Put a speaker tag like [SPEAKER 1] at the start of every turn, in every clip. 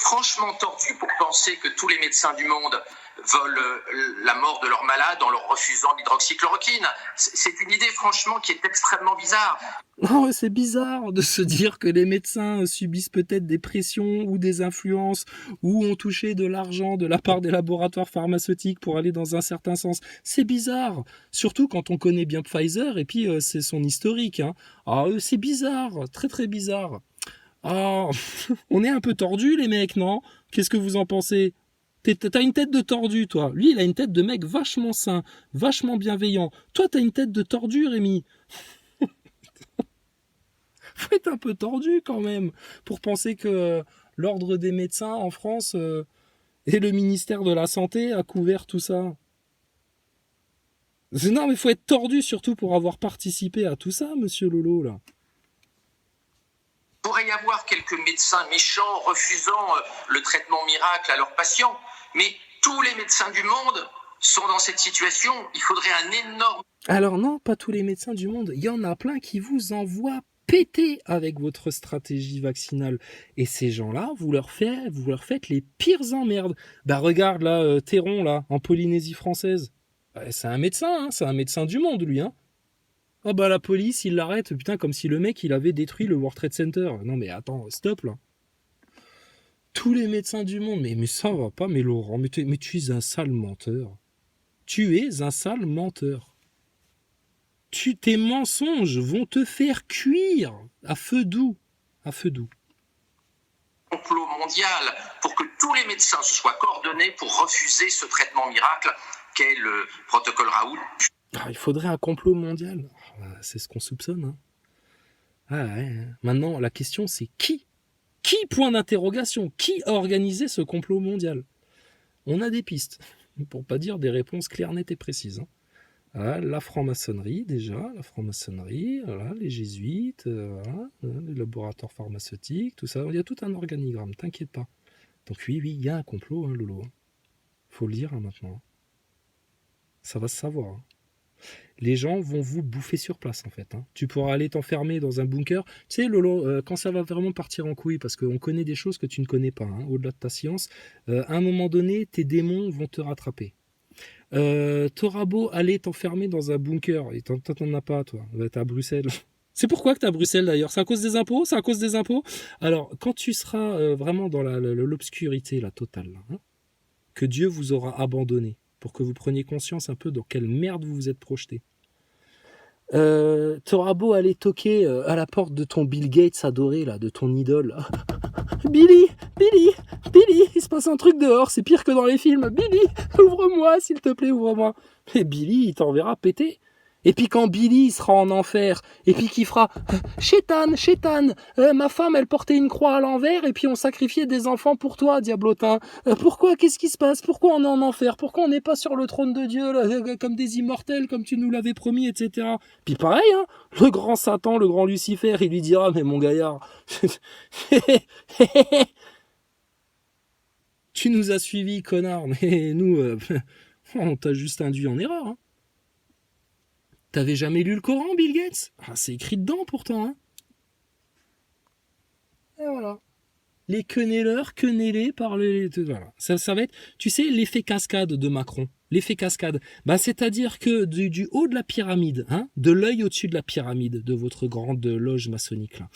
[SPEAKER 1] franchement tordu pour penser que tous les médecins du monde veulent la mort de leurs malades en leur refusant l'hydroxychloroquine. C'est une idée franchement qui est extrêmement bizarre.
[SPEAKER 2] Non, c'est bizarre de se dire que les médecins subissent peut-être des pressions ou des influences ou ont touché de l'argent de la part des laboratoires pharmaceutiques pour aller dans un certain sens. C'est bizarre, surtout quand on connaît bien Pfizer et puis c'est son historique. Hein. Ah, c'est bizarre, très très bizarre. Ah, on est un peu tordus les mecs, non? Qu'est-ce que vous en pensez? T'as une tête de tordu, toi. Lui, il a une tête de mec vachement sain, vachement bienveillant. Toi, t'as une tête de tordu, Rémi. Faut être un peu tordu quand même pour penser que l'ordre des médecins en France et le ministère de la Santé a couvert tout ça. Non, mais faut être tordu surtout pour avoir participé à tout ça, monsieur Lolo, là.
[SPEAKER 1] Il pourrait y avoir quelques médecins méchants refusant le traitement miracle à leurs patients, mais tous les médecins du monde sont dans cette situation. Il faudrait un énorme...
[SPEAKER 2] Alors non, pas tous les médecins du monde. Il y en a plein qui vous envoient péter avec votre stratégie vaccinale. Et ces gens-là, vous leur faites les pires emmerdes. Bah regarde là, Théron, là, en Polynésie française. C'est un médecin, hein, c'est un médecin du monde, lui, hein. Ah bah la police, il l'arrête, putain, comme si le mec, il avait détruit le World Trade Center. Non mais attends, stop, là. Tous les médecins du monde, mais ça va pas, mais Laurent, mais tu es un sale menteur. Tu es un sale menteur. Tes mensonges vont te faire cuire à feu doux. À feu doux.
[SPEAKER 1] Complot mondial pour que tous les médecins se soient coordonnés pour refuser ce traitement miracle qu'est le protocole Raoult.
[SPEAKER 2] Ah, il faudrait un complot mondial. C'est ce qu'on soupçonne. Hein. Ah ouais. Maintenant, la question c'est qui? Qui, point d'interrogation? Qui a organisé ce complot mondial? On a des pistes, pour pas dire des réponses claires, nettes et précises. Hein. Voilà, la franc-maçonnerie déjà, la franc-maçonnerie, voilà, les jésuites, voilà, les laboratoires pharmaceutiques, tout ça. Il y a tout un organigramme, t'inquiète pas. Donc oui, il y a un complot, hein, Lolo. Faut le dire hein, maintenant. Ça va se savoir. Hein. Les gens vont vous bouffer sur place en fait. Hein. Tu pourras aller t'enfermer dans un bunker. Tu sais, Lolo, quand ça va vraiment partir en couille, parce qu'on connaît des choses que tu ne connais pas, hein, au-delà de ta science, à un moment donné, tes démons vont te rattraper. T'auras beau aller t'enfermer dans un bunker, et t'en as pas, toi. T'es à Bruxelles. C'est pourquoi que t'es à Bruxelles d'ailleurs? C'est à cause des impôts? C'est à cause des impôts? Alors, quand tu seras vraiment dans l'obscurité, la totale, là, hein, que Dieu vous aura abandonné, pour que vous preniez conscience un peu dans quelle merde vous vous êtes projeté. T'auras beau aller toquer à la porte de ton Bill Gates adoré, là, de ton idole. Billy, il se passe un truc dehors, c'est pire que dans les films. Billy, ouvre-moi, s'il te plaît, ouvre-moi. Et Billy, il t'enverra péter. Et puis quand Billy sera en enfer, et puis qu'il fera Chétan, ma femme elle portait une croix à l'envers et puis on sacrifiait des enfants pour toi, diablotin. Pourquoi? Qu'est-ce qui se passe? Pourquoi on est en enfer? Pourquoi on n'est pas sur le trône de Dieu là, comme des immortels, comme tu nous l'avais promis, etc. Puis pareil, hein, le grand Satan, le grand Lucifer, il lui dira mais mon gaillard, tu nous as suivis, connard, mais nous, on t'a juste induit en erreur. Hein. T'avais jamais lu le Coran, Bill Gates? Ah, c'est écrit dedans pourtant. Hein. Et voilà. Les quenelleurs, quenellés par les... Voilà. Ça va être, tu sais, l'effet cascade de Macron. L'effet cascade. Bah, c'est-à-dire que du haut de la pyramide, hein, de l'œil au-dessus de la pyramide, de votre grande loge maçonnique, là,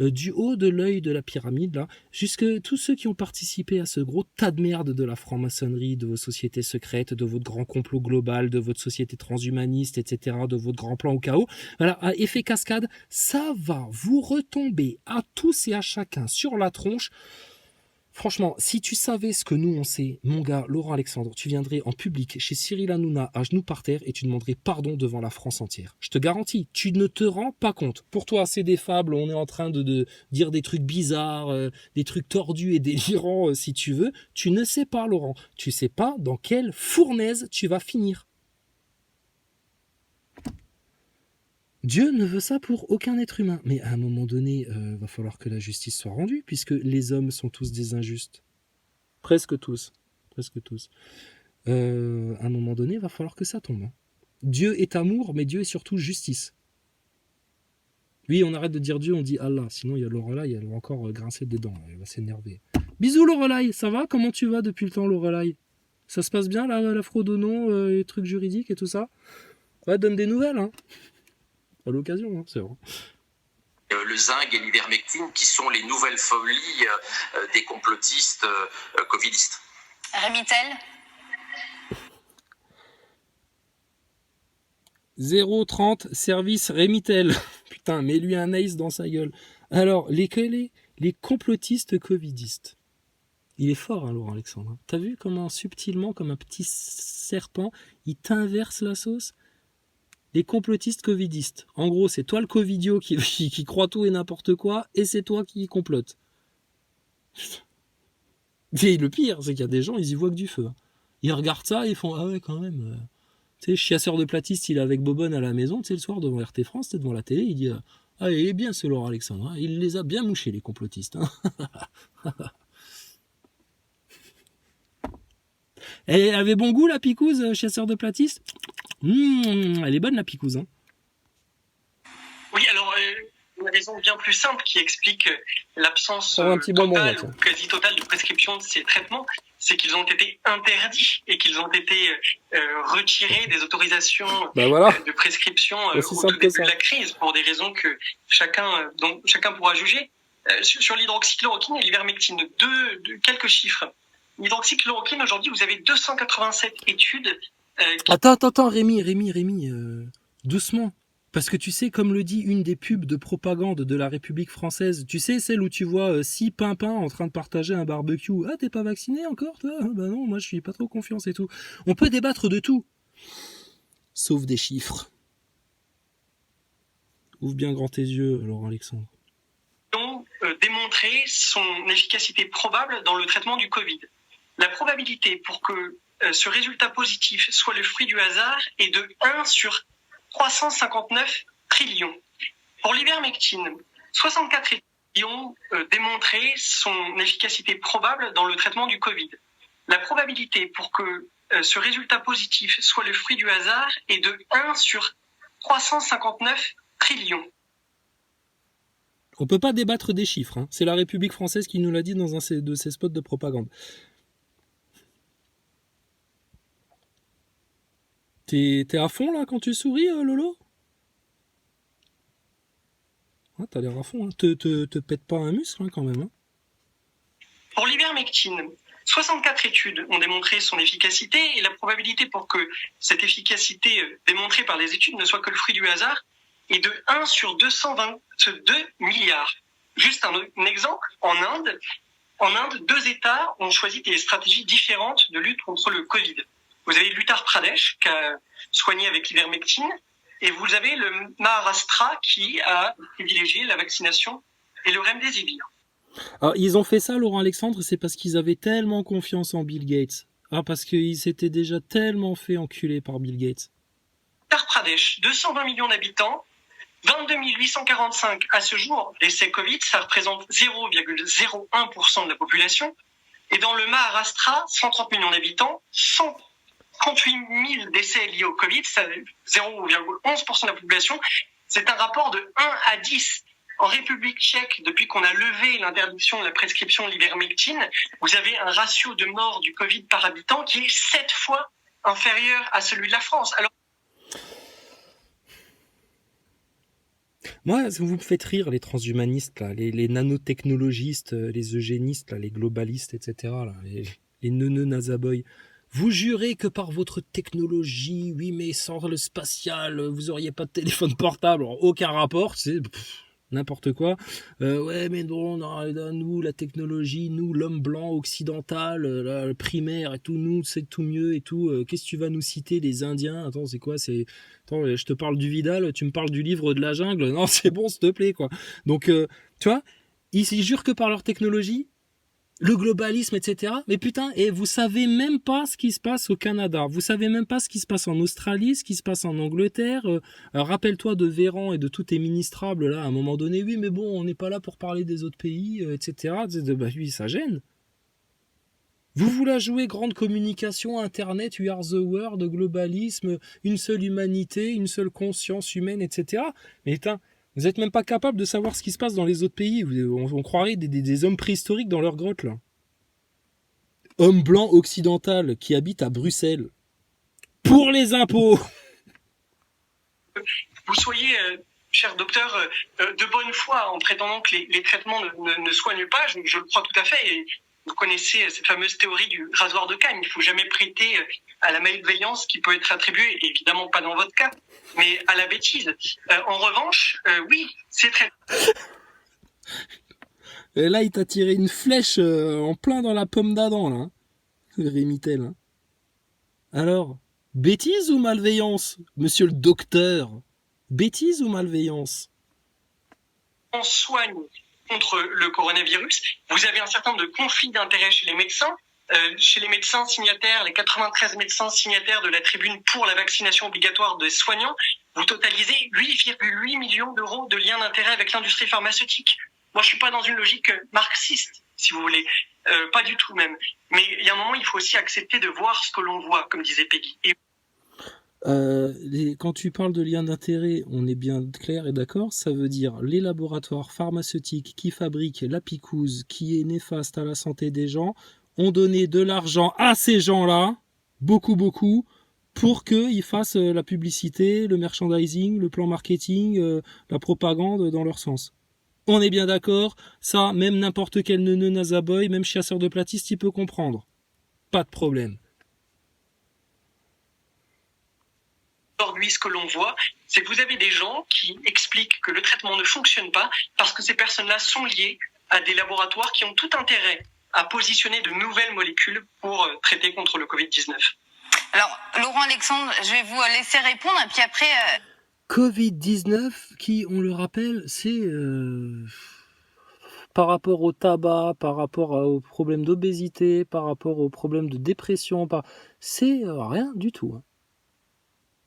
[SPEAKER 2] du haut de l'œil de la pyramide, là, jusque tous ceux qui ont participé à ce gros tas de merde de la franc-maçonnerie, de vos sociétés secrètes, de votre grand complot global, de votre société transhumaniste, etc., de votre grand plan au chaos, voilà, à effet cascade, ça va vous retomber à tous et à chacun sur la tronche. Franchement, si tu savais ce que nous on sait, mon gars, Laurent Alexandre, tu viendrais en public chez Cyril Hanouna à genoux par terre et tu demanderais pardon devant la France entière. Je te garantis, tu ne te rends pas compte. Pour toi, c'est des fables, on est en train de dire des trucs bizarres, des trucs tordus et délirants si tu veux. Tu ne sais pas, Laurent. Tu sais pas dans quelle fournaise tu vas finir. Dieu ne veut ça pour aucun être humain. Mais à un moment donné, va falloir que la justice soit rendue, puisque les hommes sont tous des injustes. Presque tous. Presque tous. À un moment donné, va falloir que ça tombe. Hein. Dieu est amour, mais Dieu est surtout justice. Oui, on arrête de dire Dieu, on dit Allah. Sinon, il y a Laura là, elle va encore grincer des dents. Elle va s'énerver. Bisous Lorelai, ça va? Comment tu vas depuis le temps Lorelai? Ça se passe bien là, la fraude au nom, les trucs juridiques et tout ça? Ouais, donne des nouvelles, hein. À l'occasion, hein, c'est vrai.
[SPEAKER 1] Le zinc et l'ivermectine qui sont les nouvelles folies des complotistes covidistes.
[SPEAKER 3] Rémitel.
[SPEAKER 2] 030 service Rémitel. Putain, mets-lui un ace dans sa gueule. Alors, les complotistes covidistes. Il est fort, hein, Laurent Alexandre. T'as vu comment subtilement, comme un petit serpent, il t'inverse la sauce? Les complotistes covidistes. En gros, c'est toi le covidio qui croit tout et n'importe quoi, et c'est toi qui complote. Et le pire, c'est qu'il y a des gens, ils y voient que du feu. Ils regardent ça et ils font ah ouais, quand même. Tu sais, Chiasseur de platistes, il est avec Bobonne à la maison, tu sais, le soir devant RT France, devant la télé, il dit ah, il est bien ce Laurent Alexandre, hein. Il les a bien mouchés, les complotistes. Hein. Elle avait bon goût, la picouse, Chasseur de platistes. Elle est bonne, la picouse. Hein.
[SPEAKER 4] Oui, alors, une raison bien plus simple qui explique l'absence
[SPEAKER 2] totale
[SPEAKER 4] ou quasi totale de prescription de ces traitements, c'est qu'ils ont été interdits et qu'ils ont été retirés des autorisations de prescription au tout début de la crise pour des raisons que chacun pourra juger. Sur l'hydroxychloroquine et l'ivermectine, quelques chiffres. L'hydroxychloroquine, aujourd'hui, vous avez 287 études.
[SPEAKER 2] Attends, Rémi, doucement. Parce que tu sais, comme le dit une des pubs de propagande de la République française, tu sais, celle où tu vois 6 pimpins en train de partager un barbecue. Ah, t'es pas vacciné encore, toi? Bah non, moi je suis pas trop confiance et tout. On peut débattre de tout. Sauf des chiffres. Ouvre bien grand tes yeux, Laurent Alexandre.
[SPEAKER 4] Ont démontré son efficacité probable dans le traitement du Covid. La probabilité pour que ce résultat positif soit le fruit du hasard est de 1 sur 359 trillions. Pour l'ivermectine, 64 études ont démontré son efficacité probable dans le traitement du Covid. La probabilité pour que ce résultat positif soit le fruit du hasard est de 1 sur 359 trillions.
[SPEAKER 2] On peut pas débattre des chiffres, hein. C'est la République française qui nous l'a dit dans un de ses spots de propagande. T'es à fond là quand tu souris, Lolo? Ah, t'as l'air à fond, hein. Te pète pas un muscle hein, quand même. Hein.
[SPEAKER 4] Pour l'ivermectine, 64 études ont démontré son efficacité et la probabilité pour que cette efficacité démontrée par les études ne soit que le fruit du hasard est de 1 sur 222 milliards. Juste un exemple, en Inde, 2 États ont choisi des stratégies différentes de lutte contre le Covid. Vous avez l'Uttar Pradesh qui a soigné avec l'ivermectine et vous avez le Maharashtra qui a privilégié la vaccination et le remdesivir.
[SPEAKER 2] Alors, ils ont fait ça, Laurent Alexandre, c'est parce qu'ils avaient tellement confiance en Bill Gates. Ah, parce qu'ils s'étaient déjà tellement fait enculer par Bill Gates.
[SPEAKER 4] Uttar Pradesh, 220 millions d'habitants, 22 845 à ce jour décès Covid, ça représente 0,01% de la population. Et dans le Maharashtra, 130 millions d'habitants, 138 000 décès liés au Covid, ça 0,11% de la population. C'est un rapport de 1 à 10. En République tchèque, depuis qu'on a levé l'interdiction de la prescription de l'ivermectine, vous avez un ratio de mort du Covid par habitant qui est 7 fois inférieur à celui de la France. Alors...
[SPEAKER 2] Moi, vous me faites rire, les transhumanistes, là, les nanotechnologistes, les eugénistes, là, les globalistes, etc., là, les neuneux nazaboys. Vous jurez que par votre technologie, oui, mais sans le spatial, vous auriez pas de téléphone portable. Alors, aucun rapport, c'est n'importe quoi. Ouais, mais non, nous, la technologie, nous, l'homme blanc occidental, le primaire et tout, nous, c'est tout mieux et tout. Qu'est-ce que tu vas nous citer, les Indiens? Attends, c'est quoi? Attends, je te parle du Vidal, tu me parles du livre de la jungle. Non, c'est bon, s'il te plaît, quoi. Donc, tu vois, ils jurent que par leur technologie, le globalisme, etc. Mais putain, et vous savez même pas ce qui se passe au Canada. Vous savez même pas ce qui se passe en Australie, ce qui se passe en Angleterre. Rappelle-toi de Véran et de tous tes ministrables, là, à un moment donné. Oui, mais bon, on n'est pas là pour parler des autres pays, etc. Bah oui, ça gêne. Vous voulez jouer grande communication, Internet, we are the world, globalisme, une seule humanité, une seule conscience humaine, etc. Mais putain, vous n'êtes même pas capable de savoir ce qui se passe dans les autres pays. On croirait des hommes préhistoriques dans leur grotte, là. homme blanc occidental qui habite à Bruxelles. Pour les impôts.
[SPEAKER 4] Vous soyez, cher docteur, de bonne foi en prétendant que les traitements ne soignent pas, je le crois tout à fait. Et vous connaissez cette fameuse théorie du rasoir de canne. Il ne faut jamais prêter à la malveillance qui peut être attribuée, évidemment pas dans votre cas, mais à la bêtise. En revanche, oui, c'est très...
[SPEAKER 2] Et là, il t'a tiré une flèche en plein dans la pomme d'Adam, là. Rémi Tell. Hein. Alors, bêtise ou malveillance, monsieur le docteur? Bêtise ou malveillance?
[SPEAKER 4] On soigne contre le coronavirus. Vous avez un certain nombre de conflits d'intérêts chez les médecins. Chez les médecins signataires, les 93 médecins signataires de la tribune pour la vaccination obligatoire des soignants, vous totalisez 8,8 millions d'euros de liens d'intérêt avec l'industrie pharmaceutique. Moi, je suis pas dans une logique marxiste, si vous voulez. Pas du tout même. Mais il y a un moment, il faut aussi accepter de voir ce que l'on voit, comme disait Peggy. Et...
[SPEAKER 2] Quand tu parles de liens d'intérêt, on est bien clair et d'accord, ça veut dire les laboratoires pharmaceutiques qui fabriquent la picouse qui est néfaste à la santé des gens ont donné de l'argent à ces gens-là, beaucoup, pour qu'ils fassent la publicité, le merchandising, le plan marketing, la propagande dans leur sens. On est bien d'accord, ça, même n'importe quel neuneu nazaboy, même chasseur de platistes, il peut comprendre. Pas de problème.
[SPEAKER 4] Aujourd'hui, ce que l'on voit, c'est que vous avez des gens qui expliquent que le traitement ne fonctionne pas parce que ces personnes-là sont liées à des laboratoires qui ont tout intérêt à positionner de nouvelles molécules pour traiter contre le Covid-19.
[SPEAKER 3] Alors, Laurent Alexandre, je vais vous laisser répondre et puis après...
[SPEAKER 2] Covid-19, qui, on le rappelle, c'est par rapport au tabac, par rapport aux problèmes d'obésité, par rapport aux problèmes de dépression, c'est rien du tout. Hein.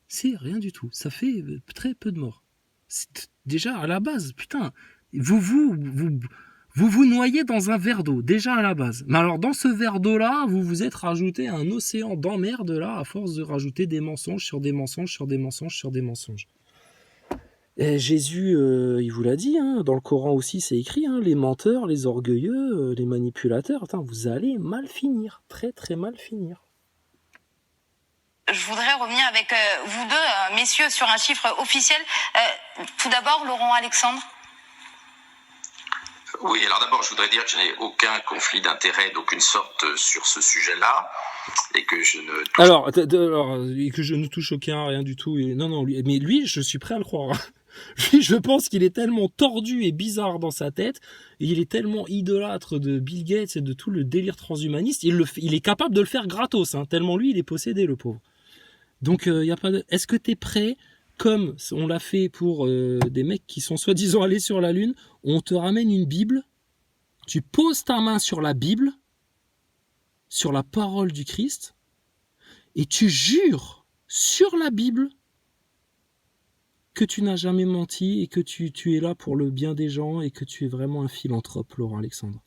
[SPEAKER 2] C'est rien du tout. Ça fait très peu de morts. C'est déjà à la base, putain, vous noyez dans un verre d'eau, déjà à la base. Mais alors dans ce verre d'eau-là, vous vous êtes rajouté un océan d'emmerde là, à force de rajouter des mensonges sur des mensonges sur des mensonges sur des mensonges. Et Jésus, il vous l'a dit, hein, dans le Coran aussi c'est écrit, hein, les menteurs, les orgueilleux, les manipulateurs, attends, vous allez mal finir, très très mal finir.
[SPEAKER 3] Je voudrais revenir avec vous deux, messieurs, sur un chiffre officiel. Tout d'abord, Laurent Alexandre.
[SPEAKER 1] Oui, alors d'abord, je voudrais dire que je n'ai aucun conflit d'intérêt d'aucune sorte sur ce sujet-là et que je ne touche...
[SPEAKER 2] Alors, et que je ne touche aucun, rien du tout. Et, non, mais lui, je suis prêt à le croire. Lui, je pense qu'il est tellement tordu et bizarre dans sa tête, et il est tellement idolâtre de Bill Gates et de tout le délire transhumaniste, il est capable de le faire gratos, hein, tellement lui, il est possédé, le pauvre. Donc, y a pas de... Est-ce que t'es prêt, comme on l'a fait pour des mecs qui sont soi-disant allés sur la Lune, on te ramène une Bible, tu poses ta main sur la Bible, sur la parole du Christ, et tu jures sur la Bible que tu n'as jamais menti et que tu es là pour le bien des gens et que tu es vraiment un philanthrope, Laurent Alexandre.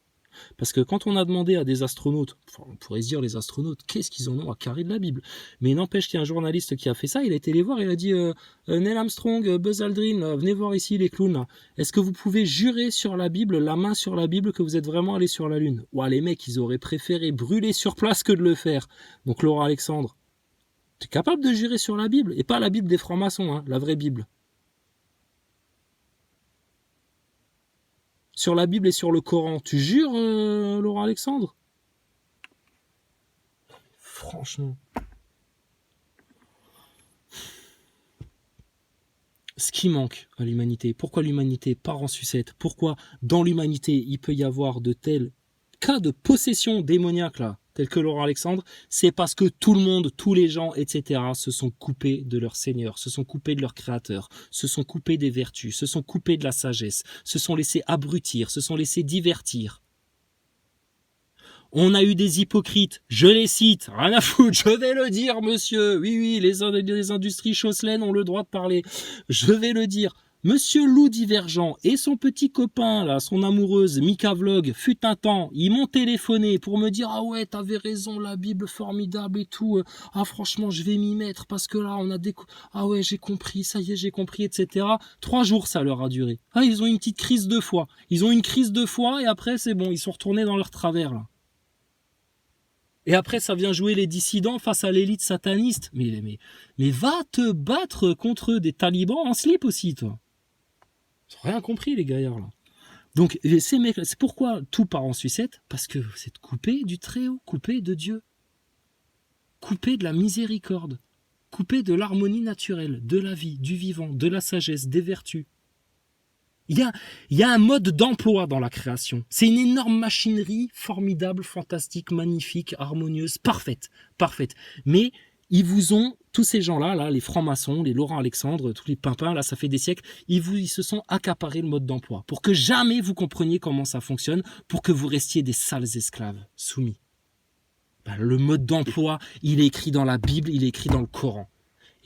[SPEAKER 2] Parce que quand on a demandé à des astronautes, enfin, on pourrait se dire les astronautes, qu'est-ce qu'ils en ont à carrer de la Bible? Mais il n'empêche qu'il y a un journaliste qui a fait ça, il a été les voir, il a dit Neil Armstrong, Buzz Aldrin, là, venez voir ici les clowns là. Est-ce que vous pouvez jurer sur la Bible, la main sur la Bible, que vous êtes vraiment allé sur la Lune? Ouah, les mecs, ils auraient préféré brûler sur place que de le faire. Donc Laurent Alexandre, tu es capable de jurer sur la Bible, et pas la Bible des francs-maçons, hein, la vraie Bible. Sur la Bible et sur le Coran, tu jures, Laurent Alexandre? Franchement. Ce qui manque à l'humanité, pourquoi l'humanité part en sucette? Pourquoi dans l'humanité il peut y avoir de tels cas de possession démoniaque là, tels que Laurent Alexandre? C'est parce que tout le monde, tous les gens, etc. se sont coupés de leur Seigneur, se sont coupés de leur Créateur, se sont coupés des vertus, se sont coupés de la sagesse, se sont laissés abrutir, se sont laissés divertir. On a eu des hypocrites, je les cite, rien à foutre, je vais le dire, monsieur. Oui, les industries Chausselaine ont le droit de parler. Je vais le dire. Monsieur Loup Divergent et son petit copain, là, son amoureuse, Mika Vlog, fut un temps, ils m'ont téléphoné pour me dire « Ah ouais, t'avais raison, la Bible formidable et tout. Ah franchement, je vais m'y mettre parce que là, on a des... Ah ouais, j'ai compris, ça y est, j'ai compris, etc. » 3 jours, ça leur a duré. Ah, ils ont une petite crise de foi. Ils ont une crise de foi et après, c'est bon, ils sont retournés dans leur travers, là. Et après, ça vient jouer les dissidents face à l'élite sataniste. Mais va te battre contre des talibans en slip aussi, toi. Ils n'ont rien compris, les gaillards, là. Donc, ces mecs, c'est pourquoi tout part en sucette, parce que vous êtes coupés du Très-Haut, coupés de Dieu, coupés de la miséricorde, coupés de l'harmonie naturelle, de la vie, du vivant, de la sagesse, des vertus. Il y a un mode d'emploi dans la création. C'est une énorme machinerie formidable, fantastique, magnifique, harmonieuse, parfaite. Mais ils vous ont, tous ces gens-là, là, les francs-maçons, les Laurent Alexandre, tous les pimpins, là, ça fait des siècles, ils se sont accaparés le mode d'emploi pour que jamais vous compreniez comment ça fonctionne, pour que vous restiez des sales esclaves, soumis. Ben, le mode d'emploi, il est écrit dans la Bible, il est écrit dans le Coran.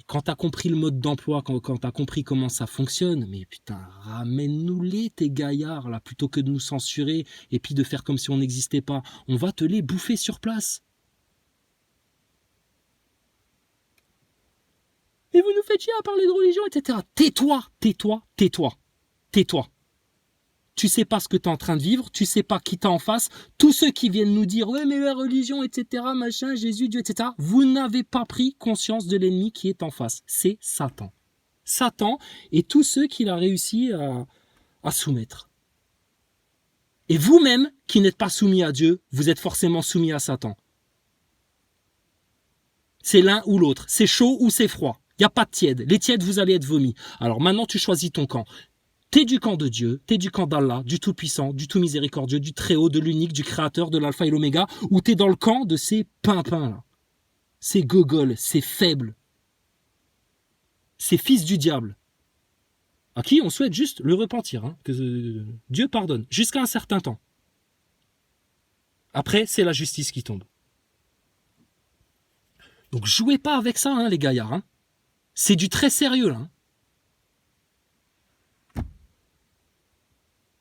[SPEAKER 2] Quand t'as compris le mode d'emploi, quand t'as compris comment ça fonctionne, mais putain, ramène-nous-les, tes gaillards, là, plutôt que de nous censurer et puis de faire comme si on n'existait pas. On va te les bouffer sur place. Et vous nous faites chier à parler de religion, etc. Tais-toi. Tu sais pas ce que t'es en train de vivre, tu sais pas qui t'as en face. Tous ceux qui viennent nous dire « Ouais, mais la religion, etc., machin, Jésus, Dieu, etc. » Vous n'avez pas pris conscience de l'ennemi qui est en face. C'est Satan. Satan et tous ceux qu'il a réussi à soumettre. Et vous-même, qui n'êtes pas soumis à Dieu, vous êtes forcément soumis à Satan. C'est l'un ou l'autre. C'est chaud ou c'est froid. Il n'y a pas de tiède. Les tièdes, vous allez être vomis. Alors maintenant, tu choisis ton camp. T'es du camp de Dieu, t'es du camp d'Allah, du Tout-Puissant, du Tout-Miséricordieux, du Très-Haut, de l'Unique, du Créateur, de l'Alpha et l'Oméga, ou t'es dans le camp de ces pimpins-là. Ces gogoles, ces faibles, ces fils du diable, à qui on souhaite juste le repentir, hein, que Dieu pardonne, jusqu'à un certain temps. Après, c'est la justice qui tombe. Donc jouez pas avec ça, hein, les gaillards. Hein. C'est du très sérieux, là. Hein.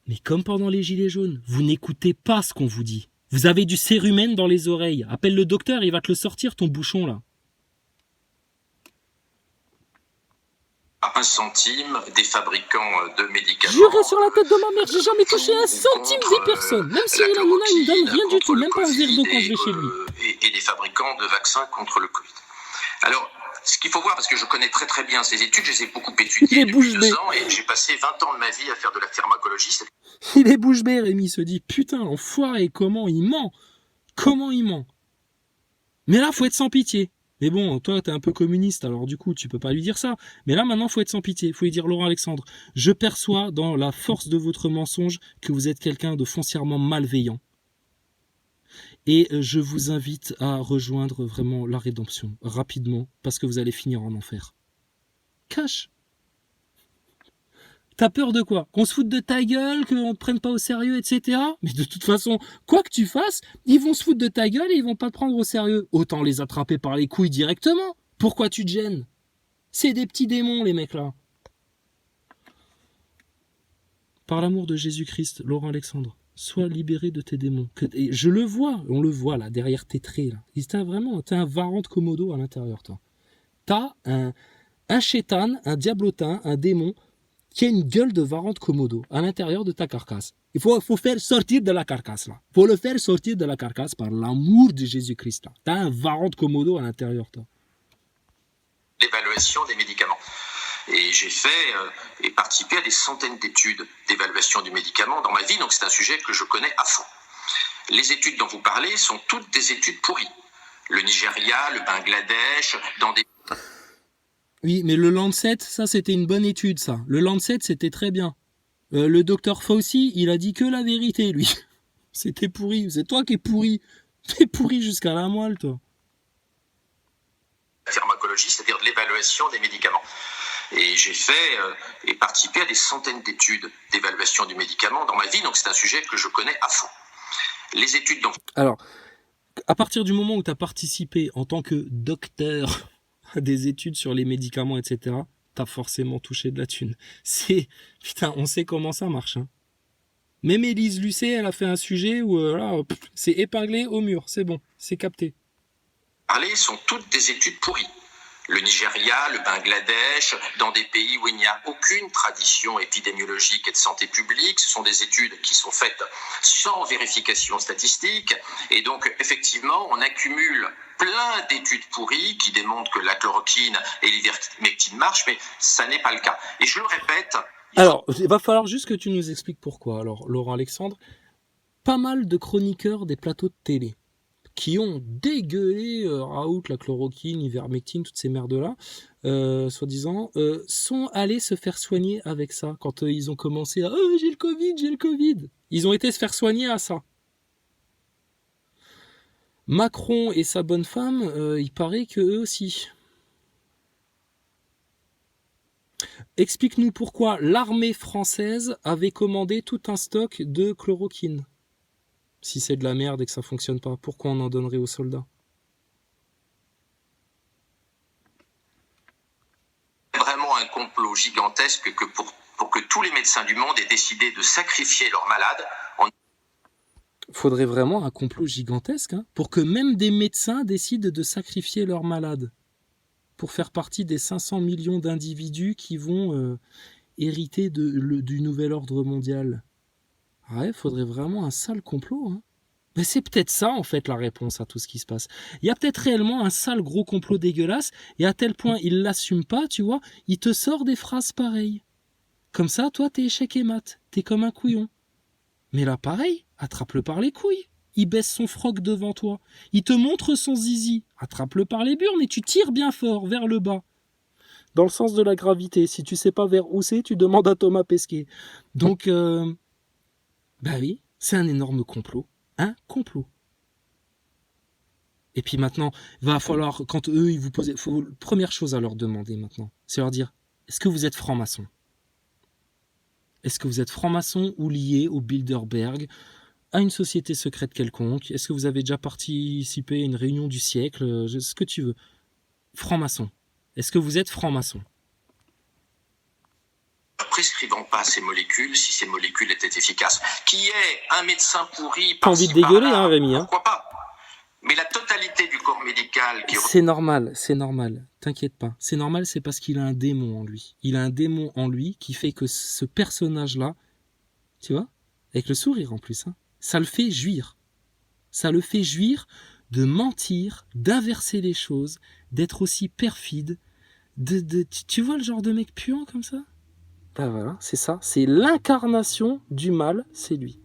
[SPEAKER 2] Mais comme pendant les gilets jaunes, vous n'écoutez pas ce qu'on vous dit. Vous avez du cérumen dans les oreilles. Appelle le docteur, il va te le sortir, ton bouchon, là.
[SPEAKER 1] À 1 centime des fabricants de médicaments.
[SPEAKER 2] Juré sur la tête de ma mère, j'ai jamais touché un centime des personnes. Même si Cyril Hanouna, il me donne rien du tout, même pas un verre d'eau quand je vais chez lui.
[SPEAKER 1] Et des fabricants de vaccins contre le Covid. Alors, ce qu'il faut voir, parce que je connais très très bien ces études, je les ai beaucoup étudiées depuis 2 ans et j'ai passé 20 ans de ma vie à faire de la pharmacologie.
[SPEAKER 2] Il est bouche bée, Rémi se dit, putain, l'enfoiré, comment il ment. Mais là, faut être sans pitié. Mais bon, toi, t'es un peu communiste, alors du coup, tu peux pas lui dire ça. Mais là, maintenant, faut être sans pitié. Faut lui dire, Laurent Alexandre, je perçois dans la force de votre mensonge que vous êtes quelqu'un de foncièrement malveillant. Et je vous invite à rejoindre vraiment la rédemption, rapidement, parce que vous allez finir en enfer. Cache. T'as peur de quoi? Qu'on se foute de ta gueule, qu'on te prenne pas au sérieux, etc. Mais de toute façon, quoi que tu fasses, ils vont se foutre de ta gueule et ils vont pas te prendre au sérieux. Autant les attraper par les couilles directement. Pourquoi tu te gênes? C'est des petits démons, les mecs là. Par l'amour de Jésus-Christ, Laurent Alexandre, sois libéré de tes démons. Et je le vois, on le voit là, derrière tes traits là. T'as un varan de Komodo à l'intérieur, toi. T'as un chétan, un diablotin, un démon qui a une gueule de varan de Komodo à l'intérieur de ta carcasse. Il faut faire sortir de la carcasse là. Il faut le faire sortir de la carcasse par l'amour de Jésus-Christ là. T'as un varan de Komodo à l'intérieur, toi.
[SPEAKER 1] L'évaluation des médicaments. Et j'ai fait et participé à des centaines d'études d'évaluation du médicament dans ma vie, donc c'est un sujet que je connais à fond. Les études dont vous parlez sont toutes des études pourries. Le Nigeria, le Bangladesh, dans des...
[SPEAKER 2] Oui, mais le Lancet, ça c'était une bonne étude, ça. Le Lancet, c'était très bien. Le docteur Fauci, il a dit que la vérité, lui. C'était pourri. C'est toi qui es pourri. T'es pourri jusqu'à la moelle, toi.
[SPEAKER 1] La pharmacologie, c'est-à-dire de l'évaluation des médicaments. Et j'ai fait et participé à des centaines d'études d'évaluation du médicament dans ma vie, donc c'est un sujet que je connais à fond. Les études dont...
[SPEAKER 2] Alors, à partir du moment où tu as participé en tant que docteur à des études sur les médicaments, etc., tu as forcément touché de la thune. Putain, on sait comment ça marche. Hein. Même Élise Lucet, elle a fait un sujet où c'est épinglé au mur, c'est bon, c'est capté.
[SPEAKER 1] Parler sont toutes des études pourries. le Nigeria, le Bangladesh, dans des pays où il n'y a aucune tradition épidémiologique et de santé publique. Ce sont des études qui sont faites sans vérification statistique. Et donc, effectivement, on accumule plein d'études pourries qui démontrent que la chloroquine et l'ivermectine marchent, mais ça n'est pas le cas. Et je le répète...
[SPEAKER 2] Alors, il va falloir juste que tu nous expliques pourquoi. Alors, Laurent Alexandre, pas mal de chroniqueurs des plateaux de télé qui ont dégueulé Raoult, la chloroquine, l'ivermectine, toutes ces merdes-là, soi-disant, sont allés se faire soigner avec ça. Quand ils ont commencé à « Oh, j'ai le Covid !» Ils ont été se faire soigner à ça. Macron et sa bonne femme, il paraît qu'eux aussi. Explique-nous pourquoi l'armée française avait commandé tout un stock de chloroquine. Si c'est de la merde et que ça fonctionne pas, pourquoi on en donnerait aux soldats?
[SPEAKER 1] C'est vraiment un complot gigantesque que pour que tous les médecins du monde aient décidé de sacrifier leurs malades.
[SPEAKER 2] Faudrait vraiment un complot gigantesque pour que même des médecins décident de sacrifier leurs malades pour faire partie des 500 millions d'individus qui vont hériter du nouvel ordre mondial. Ouais, faudrait vraiment un sale complot. Mais c'est peut-être ça, en fait, la réponse à tout ce qui se passe. Il y a peut-être réellement un sale gros complot dégueulasse, et à tel point il l'assume pas, tu vois, il te sort des phrases pareilles. Comme ça, toi, t'es échec et mat, t'es comme un couillon. Mais là, pareil, attrape-le par les couilles. Il baisse son froc devant toi. Il te montre son zizi. Attrape-le par les burnes et tu tires bien fort vers le bas. Dans le sens de la gravité. Si tu sais pas vers où c'est, tu demandes à Thomas Pesquet. Donc, bah oui, c'est un énorme complot. Un complot. Et puis maintenant, il va falloir, quand eux, ils vous posent... Première chose à leur demander maintenant, c'est leur dire, est-ce que vous êtes franc-maçon? Est-ce que vous êtes franc-maçon ou lié au Bilderberg, à une société secrète quelconque? Est-ce que vous avez déjà participé à une réunion du siècle? Ce que tu veux. Franc-maçon. Est-ce que vous êtes franc-maçon?
[SPEAKER 1] Prescrivons pas ces molécules si ces molécules étaient efficaces. Qui est un médecin pourri
[SPEAKER 2] T'as envie de dégueuler, Rémi,
[SPEAKER 1] pourquoi pas? Mais la totalité du corps médical...
[SPEAKER 2] C'est normal, t'inquiète pas. C'est normal, c'est parce qu'il a un démon en lui. Il a un démon en lui qui fait que ce personnage-là, tu vois, avec le sourire en plus, ça le fait jouir. Ça le fait jouir de mentir, d'inverser les choses, d'être aussi perfide, tu vois le genre de mec puant comme ça? Ben voilà, c'est ça, c'est l'incarnation du mal, c'est lui.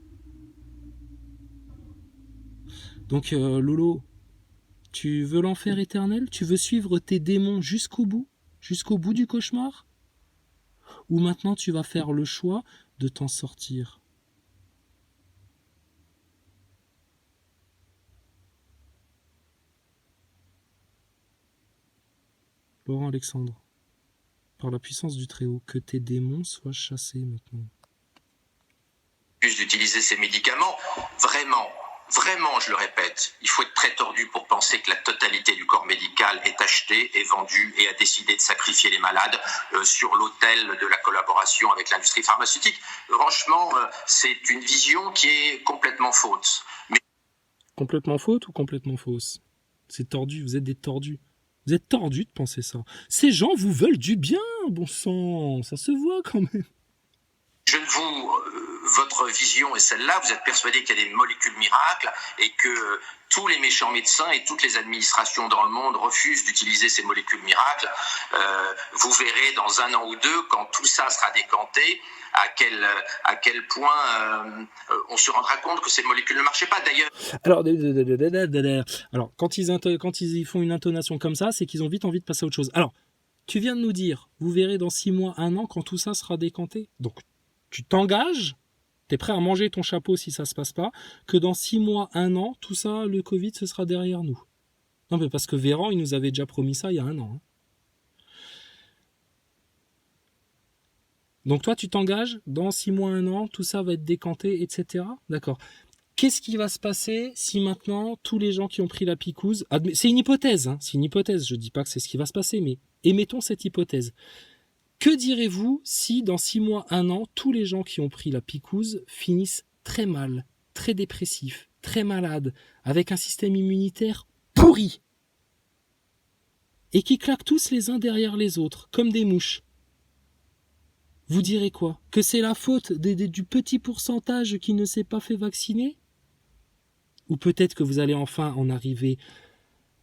[SPEAKER 2] Donc Lolo, tu veux l'enfer éternel? Tu veux suivre tes démons jusqu'au bout du cauchemar? Ou maintenant tu vas faire le choix de t'en sortir? Laurent Alexandre, par la puissance du Très-Haut, que tes démons soient chassés maintenant.
[SPEAKER 1] D'utiliser ces médicaments, vraiment, je le répète, il faut être très tordu pour penser que la totalité du corps médical est achetée, est vendue et a décidé de sacrifier les malades sur l'autel de la collaboration avec l'industrie pharmaceutique. Franchement, c'est une vision qui est complètement fausse. Mais...
[SPEAKER 2] Complètement faute ou complètement fausse? C'est tordu, vous êtes des tordus. Vous êtes tordus de penser ça. Ces gens vous veulent du bien, bon sang, ça se voit quand même.
[SPEAKER 1] Votre vision est celle-là, vous êtes persuadé qu'il y a des molécules miracles et que tous les méchants médecins et toutes les administrations dans le monde refusent d'utiliser ces molécules miracles. Vous verrez dans un an ou deux, quand tout ça sera décanté, à quel point on se rendra compte que ces molécules ne marchaient pas. D'ailleurs...
[SPEAKER 2] Alors quand ils font une intonation comme ça, c'est qu'ils ont vite envie de passer à autre chose. Alors, tu viens de nous dire, vous verrez dans 6 mois, 1 an, quand tout ça sera décanté. Donc, tu t'engages, t'es prêt à manger ton chapeau si ça se passe pas, que dans 6 mois, 1 an, tout ça, le Covid, ce sera derrière nous. Non, mais parce que Véran, il nous avait déjà promis ça il y a 1 an. Donc toi, tu t'engages, dans 6 mois, 1 an, tout ça va être décanté, etc. D'accord. Qu'est-ce qui va se passer si maintenant, tous les gens qui ont pris la picouse... C'est une hypothèse, c'est une hypothèse, je dis pas que c'est ce qui va se passer, mais émettons cette hypothèse. Que direz-vous si, dans 6 mois, 1 an, tous les gens qui ont pris la picouse finissent très mal, très dépressifs, très malades, avec un système immunitaire pourri? et qui claquent tous les uns derrière les autres, comme des mouches. Vous direz quoi? Que c'est la faute du petit pourcentage qui ne s'est pas fait vacciner? Ou peut-être que vous allez enfin en arriver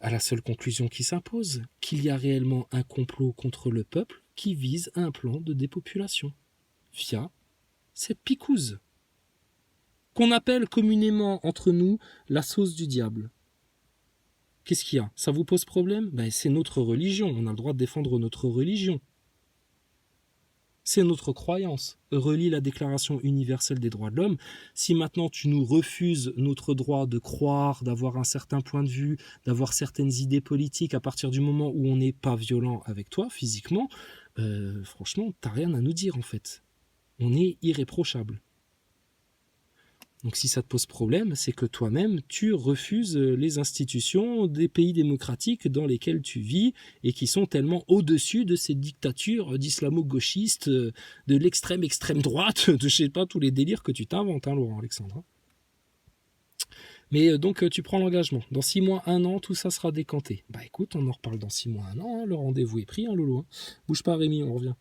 [SPEAKER 2] à la seule conclusion qui s'impose, qu'il y a réellement un complot contre le peuple qui vise un plan de dépopulation, via cette picouse, qu'on appelle communément entre nous la sauce du diable. Qu'est-ce qu'il y a? Ça vous pose problème? Ben, c'est notre religion, on a le droit de défendre notre religion. C'est notre croyance. Relis la Déclaration universelle des droits de l'homme. Si maintenant tu nous refuses notre droit de croire, d'avoir un certain point de vue, d'avoir certaines idées politiques à partir du moment où on n'est pas violent avec toi physiquement, franchement, t'as rien à nous dire en fait. On est irréprochable. Donc si ça te pose problème, c'est que toi-même, tu refuses les institutions des pays démocratiques dans lesquels tu vis et qui sont tellement au-dessus de ces dictatures d'islamo-gauchistes, de l'extrême droite, de je sais pas, tous les délires que tu t'inventes, hein, Laurent Alexandre. Mais donc tu prends l'engagement. Dans 6 mois, 1 an, tout ça sera décanté. Bah écoute, on en reparle dans 6 mois, 1 an, hein, le rendez-vous est pris, hein, Lolo. Hein. Bouge pas Rémi, on revient.